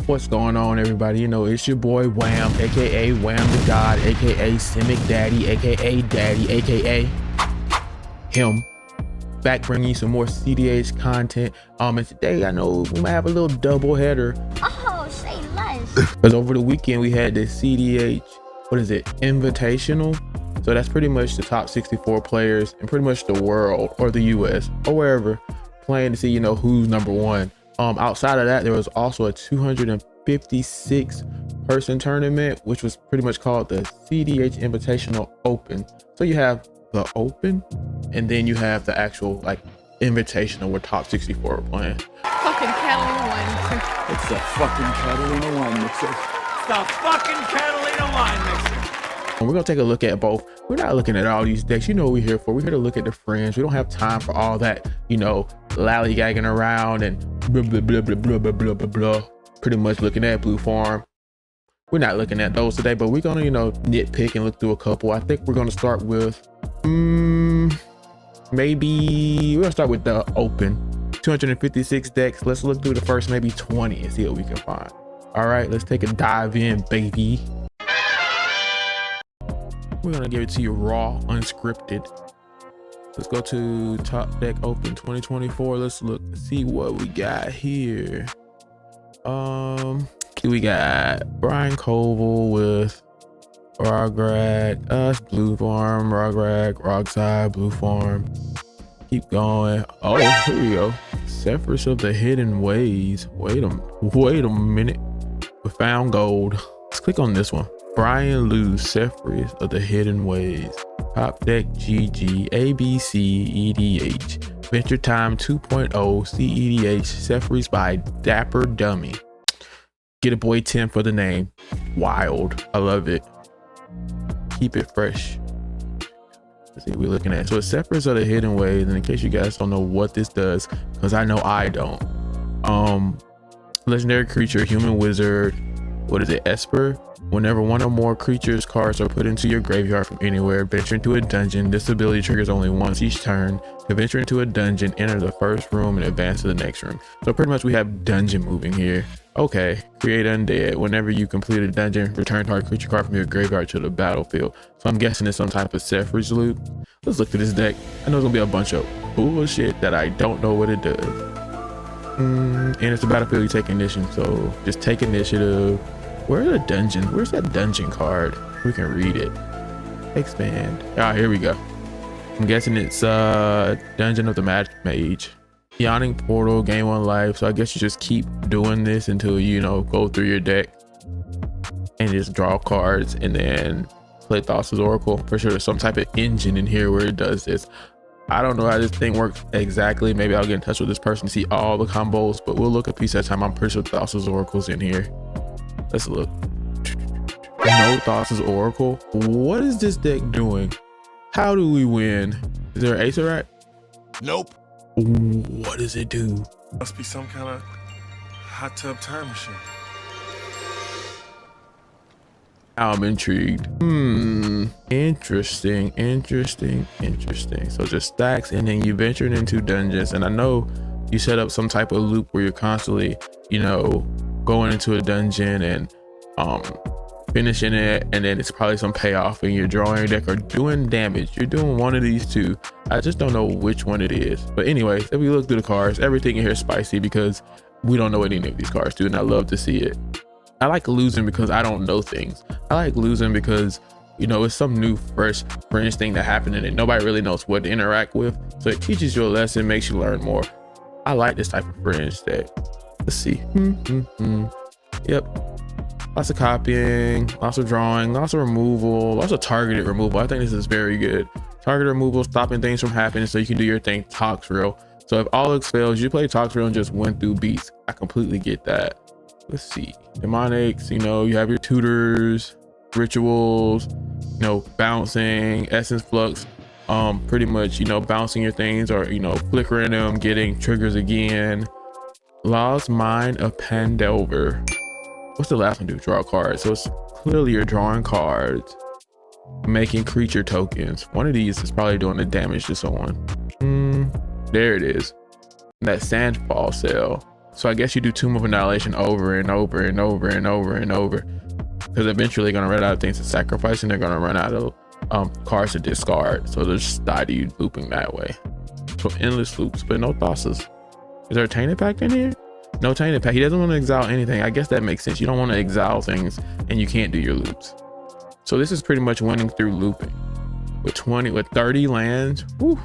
What's going on, everybody? You know, it's your boy Wham, aka Wham the God, aka Simic Daddy, aka Daddy, aka him, back bringing you some more cEDH content. And today I know we might have a little double header. Oh, say less. Because over the weekend we had this cEDH, what is it, invitational? So that's pretty much the top 64 players in pretty much the world or the US or wherever, playing to see, you know, who's number one. Outside of that, there was also a 256 person tournament, which was pretty much called the cEDH Invitational Open. So you have the Open, and then you have the actual like Invitational where top 64 are playing. Fucking Catalina wine mixer. It's the fucking Catalina wine mixer. It's the fucking Catalina wine mixer. And we're gonna take a look at both. We're not looking at all these decks. You know what we're here for. We're here to look at the friends. We don't have time for all that, you know, lollygagging around and blah blah blah blah blah blah blah blah blah. Pretty much looking at Blue Farm. We're not looking at those today, but we're gonna, you know, nitpick and look through a couple. I think we're gonna start with maybe we're gonna start with the Open. 256 decks. Let's look through the first maybe 20 and see what we can find. All right, let's take a dive in, baby. We're gonna give it to you raw, unscripted. Let's go to Top Deck Open 2024. Let's look, see what we got here. We got Brian Koval with Urabrask, Blue Farm, Rockside, Blue Farm. Keep going. Oh, here we go. Sefris of the Hidden Ways. Wait a minute. We found gold. Let's click on this one. Brian Lou Sefris of the Hidden Ways. Top Deck GG ABC EDH. Venture Time 2.0 cEDH Sefris by Dapper Dummy. Get a boy 10 for the name. Wild. I love it. Keep it fresh. Let's see what we're looking at. So it's Sefris of the Hidden Ways, and in case you guys don't know what this does, because I know I don't. Legendary creature, human wizard. What is it? Esper. Whenever one or more creatures cards are put into your graveyard from anywhere, venture into a dungeon. This ability triggers only once each turn. To venture into a dungeon, enter the first room and advance to the next room. So pretty much we have dungeon moving here. Okay, create undead. Whenever you complete a dungeon, return target creature card from your graveyard to the battlefield. So I'm guessing it's some type of Sefris loop. Let's look at this deck. I know it's gonna be a bunch of bullshit that I don't know what it does. And it's a battlefield, you take initiative. So just take initiative. Where's the dungeon? Where's that dungeon card? We can read it. Expand. Ah, here we go. I'm guessing it's Dungeon of the Magic Mage. Yawning Portal, gain 1 life. So I guess you just keep doing this until you know go through your deck and just draw cards and then play Thassa's Oracle. For sure there's some type of engine in here where it does this. I don't know how this thing works exactly. Maybe I'll get in touch with this person to see all the combos, but we'll look a piece at a time. I'm pretty sure Thassa's Oracle's in here. Let's look. No Thassa's Oracle. What is this deck doing? How do we win? Is there an Acer? Nope. What does it do? Must be some kind of hot tub time machine. I'm intrigued. Interesting. So just stacks, and then you venture into dungeons. And I know you set up some type of loop where you're constantly, you know, going into a dungeon and finishing it, and then it's probably some payoff and you're drawing your deck or doing damage. You're doing one of these two. I just don't know which one it is. But anyways, if we look through the cards, everything in here is spicy because we don't know what any of these cards do, and I love to see it. I like losing because I don't know things. I like losing because, you know, it's some new fresh fringe thing that happened and nobody really knows what to interact with. So it teaches you a lesson, makes you learn more. I like this type of fringe deck. Let's see. Yep. Lots of copying, lots of drawing, lots of removal, lots of targeted removal. I think this is very good. Targeted removal, stopping things from happening so you can do your thing. Toxrill. So if all else fails, you play Toxrill and just went through beats. I completely get that. Let's see. Demonics, you know, you have your tutors, rituals, you know, bouncing, essence flux, pretty much, you know, bouncing your things or, you know, flickering them, getting triggers again. Lost Mind of Pandelver. What's the last one do? Draw cards. So it's clearly you're drawing cards, making creature tokens. One of these is probably doing the damage to someone. There it is. That Sandfall cell. So I guess you do Tomb of Annihilation over and over and over and over and over, because eventually they're gonna run out of things to sacrifice and they're gonna run out of cards to discard. So they'll just die to you looping that way. So endless loops, but no Thassa's. Is there a Tainted Pact in here? No Tainted Pact. He doesn't want to exile anything. I guess that makes sense. You don't want to exile things and you can't do your loops. So this is pretty much winning through looping. With 30 lands, whew,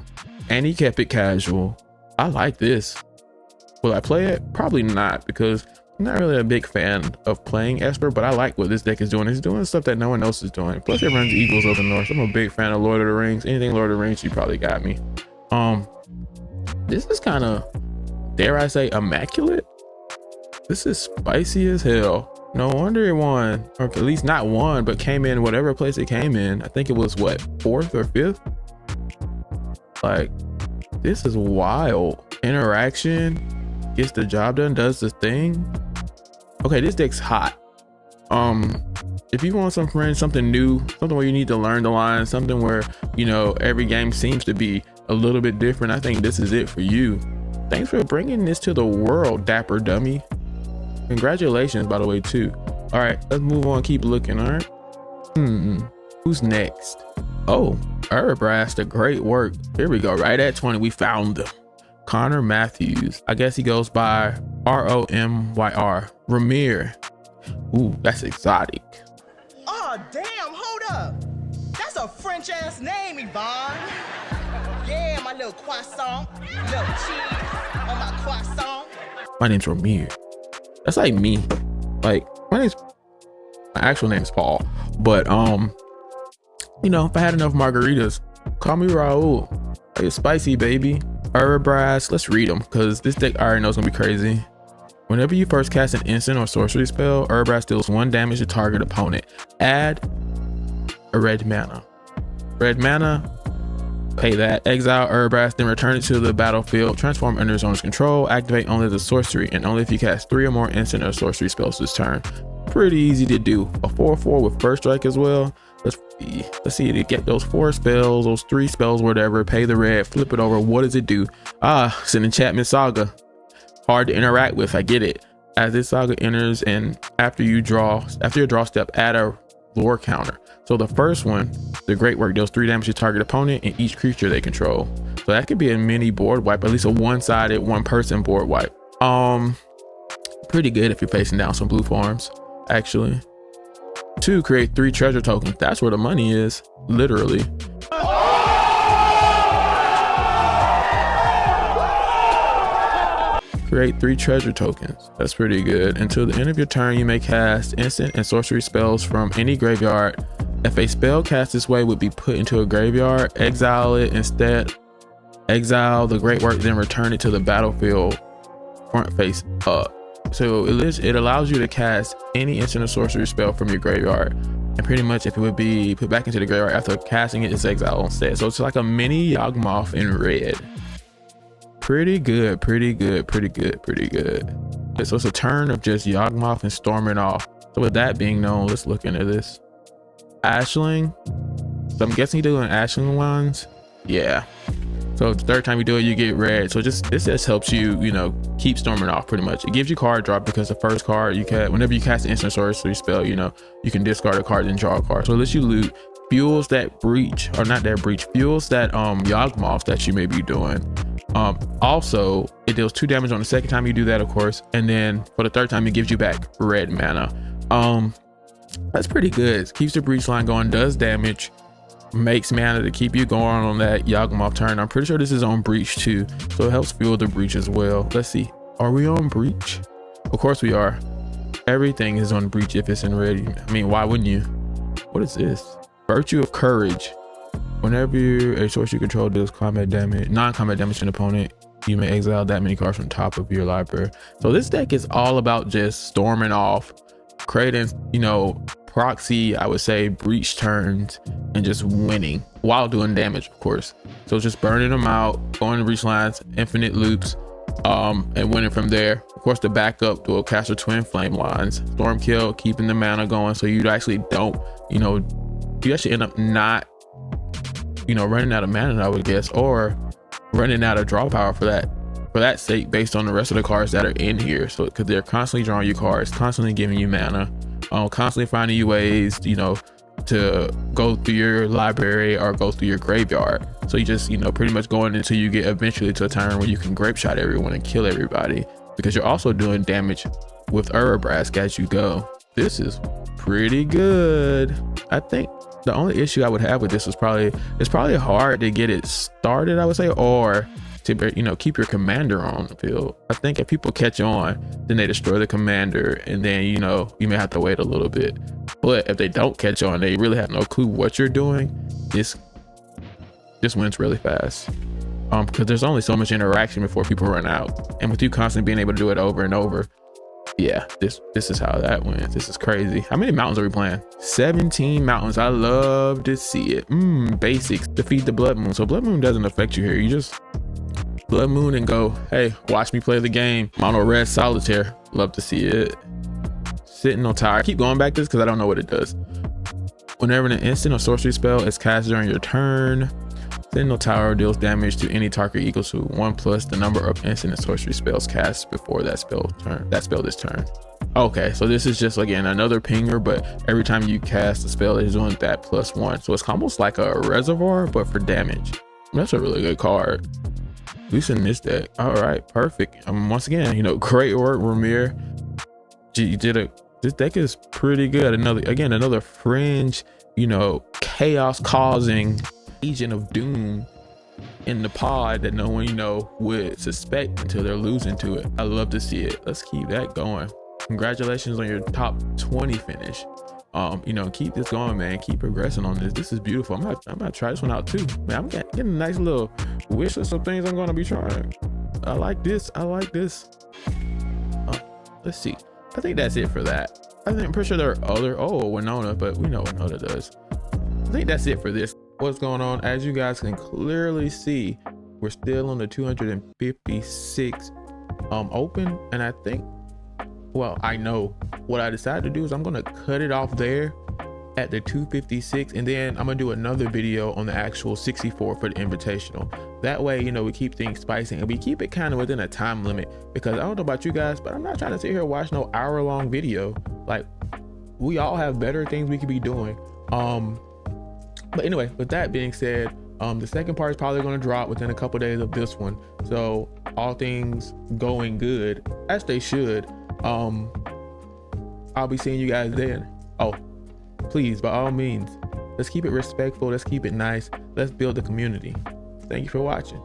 and he kept it casual. I like this. Will I play it? Probably not, because I'm not really a big fan of playing Esper, but I like what this deck is doing. It's doing stuff that no one else is doing. Plus it runs Eagles over North. I'm a big fan of Lord of the Rings. Anything Lord of the Rings, you probably got me. This is kind of, dare I say, immaculate. This is spicy as hell. No wonder it won, or at least not won, but came in whatever place it came in. I think it was what, 4th or 5th? Like, this is wild. Interaction, gets the job done, does the thing. Okay, this deck's hot. If you want some friends, something new, something where you need to learn the line, something where, you know, every game seems to be a little bit different, I think this is it for you. Thanks for bringing this to the world, Dapper Dummy. Congratulations, by the way, too. All right, let's move on. Keep looking. All right. Who's next? Oh, Urabrask, great work. Here we go. Right at 20, we found them. Connor Matthews. I guess he goes by Romyr. Ramir. Ooh, that's exotic. Oh, damn, hold up. That's a French ass name, Yvonne. Yeah, my little croissant, little cheese on my croissant. My name's Ramir. That's like me. Like, my actual name is Paul, but you know, if I had enough margaritas, call me Raul. Like, it's spicy, baby. Urabrask, let's read them, because this deck I already know is gonna be crazy. Whenever you first cast an instant or sorcery spell, Urabrask deals 1 damage to target opponent. Add a red mana. Red mana, pay that. Exile Urabrask, then return it to the battlefield. Transform under its owner's control. Activate only the sorcery, and only if you cast 3 or more instant or sorcery spells this turn. Pretty easy to do. A 4/4 with first strike as well. Let's see to get those 4 spells, those 3 spells, whatever. Pay the red, flip it over. What does it do? It's an enchantment saga. Hard to interact with, I get it. As this saga enters, and after your draw step, add a lore counter. So the first one, the great work, deals 3 damage to target opponent and each creature they control. So that could be a mini board wipe, at least a one-sided, one-person board wipe. Pretty good if you're facing down some blue farms, actually. 2, create 3 treasure tokens. That's where the money is, literally. Create 3 treasure tokens. That's pretty good. Until the end of your turn, you may cast instant and sorcery spells from any graveyard. If a spell cast this way would be put into a graveyard, exile it instead. Exile the great work, then return it to the battlefield front face up. So it allows you to cast any instant or sorcery spell from your graveyard, and pretty much if it would be put back into the graveyard after casting it, it's exile instead. So it's like a mini Yawgmoth in red. Pretty good, pretty good, pretty good, pretty good. So it's a turn of just Yawgmoth and storming off. So with that being known, let's look into this. Ashling. So I'm guessing you're doing Ashling ones. Yeah. So the 3rd time you do it, you get red. So this just helps you, you know, keep storming off pretty much. It gives you card drop, because the first card you can, whenever you cast an instant sorcery spell, you know, you can discard a card and draw a card. So it lets you loot, fuels that breach, or not that breach, fuels that Yawgmoth that you may be doing. Also, it deals 2 damage on the 2nd time you do that, of course, and then for the 3rd time it gives you back red mana. That's pretty good. Keeps the breach line going, does damage, makes mana to keep you going on that Yawgmoth turn. I'm pretty sure this is on breach too, so it helps fuel the breach as well. Let's see, are we on breach? Of course we are. Everything is on breach if it's in red. I mean, why wouldn't you? What is this? Virtue of Courage. Whenever a source you control deals non-combat damage to an opponent, you may exile that many cards from top of your library. So this deck is all about just storming off, creating, you know, proxy, I would say, breach turns, and just winning while doing damage, of course. So just burning them out, going to breach lines, infinite loops, and winning from there. Of course, the backup dual caster twin flame lines, storm kill, keeping the mana going, so you actually don't, you know, you actually end up not, you know, running out of mana, I would guess, or running out of draw power for that for that sake based on the rest of the cards that are in here. So because they're constantly drawing you cards, constantly giving you mana, constantly finding you ways, you know, to go through your library or go through your graveyard. So you just, you know, pretty much going until you get eventually to a turn where you can grape shot everyone and kill everybody, because you're also doing damage with Urabrask as you go. This is pretty good. I think the only issue I would have with this is it's probably hard to get it started, I would say, or to, you know, keep your commander on the field. I think if people catch on, then they destroy the commander, and then, you know, you may have to wait a little bit. But if they don't catch on, they really have no clue what you're doing, this wins really fast, because there's only so much interaction before people run out, and with you constantly being able to do it over and over, yeah, this is how that wins. This is crazy. How many mountains are we playing? 17 mountains. I love to see it. Basics. Defeat the Blood Moon. So Blood Moon doesn't affect you here. You just Blood Moon and go, hey, watch me play the game. Mono red solitaire. Love to see it. Sentinel Tower. I keep going back to this because I don't know what it does. Whenever an instant or sorcery spell is cast during your turn, Sentinel Tower deals damage to any target equals to 1+ the number of instant and sorcery spells cast before that spell this turn. Okay, so this is just, again, another pinger, but every time you cast a spell, it's doing that +1. So it's almost like a reservoir, but for damage. That's a really good card, at least in this deck. All right, perfect. Once again, you know, great work, Ramir. This deck is pretty good. Another fringe, you know, chaos causing agent of doom in the pod that no one, you know, would suspect until they're losing to it. I love to see it. Let's keep that going. Congratulations on your top 20 finish. You know, keep this going, man. Keep progressing on this. This is beautiful. I'm gonna try this one out too, man. I'm getting a nice little wish list of things I'm gonna be trying. I like this. Let's see. I think that's it for that. I'm pretty sure there are other, Winona, but we know Winona does. I think that's it for this. What's going on? As you guys can clearly see, we're still on the 256 open, and I think, well, I know what I decided to do is I'm gonna cut it off there at the 256, and then I'm gonna do another video on the actual 64 for the invitational. That way, you know, we keep things spicy and we keep it kind of within a time limit, because I don't know about you guys, but I'm not trying to sit here and watch no hour-long video. Like, we all have better things we could be doing. But anyway, with that being said, the second part is probably going to drop within a couple days of this one. So all things going good, as they should, I'll be seeing you guys then. Oh, please, by all means, let's keep it respectful. Let's keep it nice. Let's build a community. Thank you for watching.